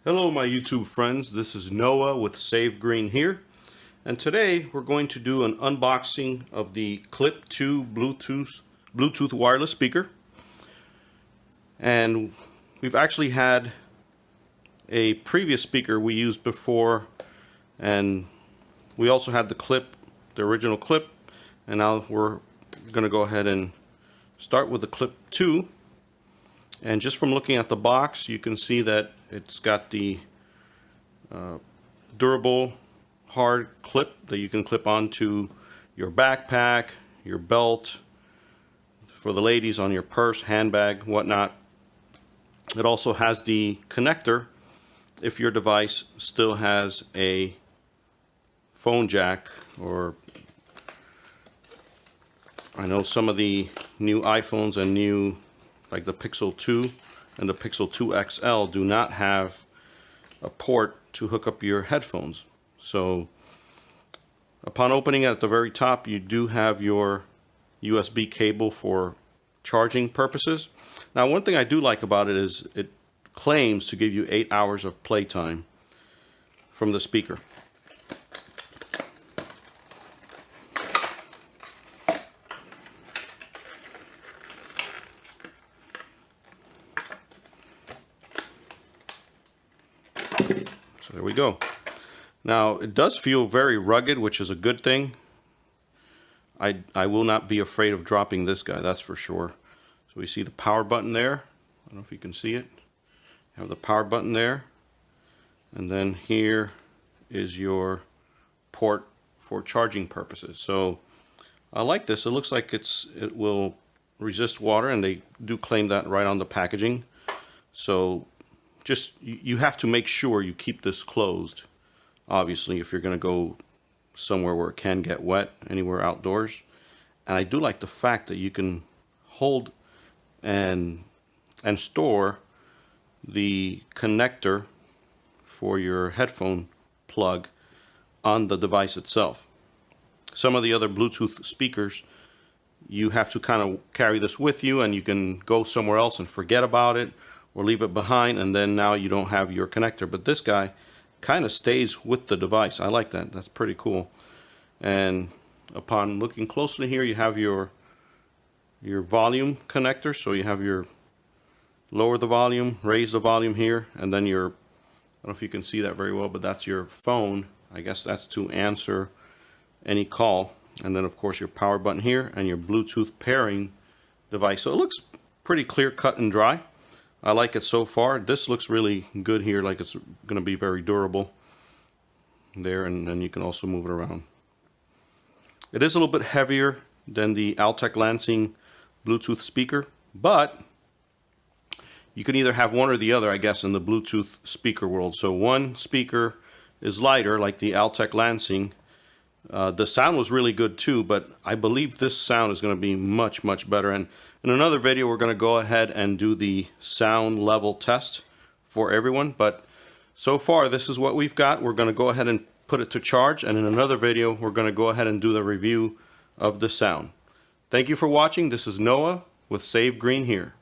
Hello my YouTube friends, this is Noah with SaveGreenHere, and today we're going to do an unboxing of the clip2 Bluetooth wireless speaker. And we've actually had a previous speaker we used before, and we also had the original clip, and now we're going to go ahead and start with the clip2. And just from looking at the box, you can see that it's got the durable hard clip that you can clip onto your backpack, your belt, for the ladies on your purse, handbag, whatnot. It also has the connector if your device still has a phone jack, or I know some of the new iPhones and new, like the Pixel 2 and the Pixel 2 XL, do not have a port to hook up your headphones. So upon opening it at the very top, you do have your USB cable for charging purposes. Now, one thing I do like about it is it claims to give you 8 hours of playtime from the speaker. So there we go. Now it does feel very rugged, which is a good thing. I will not be afraid of dropping this guy, that's for sure. So we see the power button there. I don't know if you can see it. You have the power button there, and then here is your port for charging purposes. So I like this. It looks like it will resist water, and they do claim that right on the packaging. So just, you have to make sure you keep this closed, obviously, if you're going to go somewhere where it can get wet, anywhere outdoors. And I do like the fact that you can hold and store the connector for your headphone plug on the device itself. Some of the other Bluetooth speakers, you have to kind of carry this with you, and you can go somewhere else and forget about it or leave it behind, and then now you don't have your connector. But this guy kind of stays with the device. I like that. That's pretty cool. And upon looking closely here, you have your volume connector. So you have your lower the volume, raise the volume here, and then your, I don't know if you can see that very well, but that's your phone. I guess that's to answer any call. And then of course your power button here and your Bluetooth pairing device. So it looks pretty clear, cut and dry. I like it so far. This looks really good here, like it's going to be very durable there, and then you can also move it around. It is a little bit heavier than the Altec Lansing Bluetooth speaker, but you can either have one or the other, I guess, in the Bluetooth speaker world. So one speaker is lighter, like the Altec Lansing. The sound was really good too, but I believe this sound is going to be much better. And in another video, we're going to go ahead and do the sound level test for everyone. But so far, this is what we've got. We're going to go ahead and put it to charge, and in another video, we're going to go ahead and do the review of the sound. Thank you for watching. This is Noah with SaveGreenHere.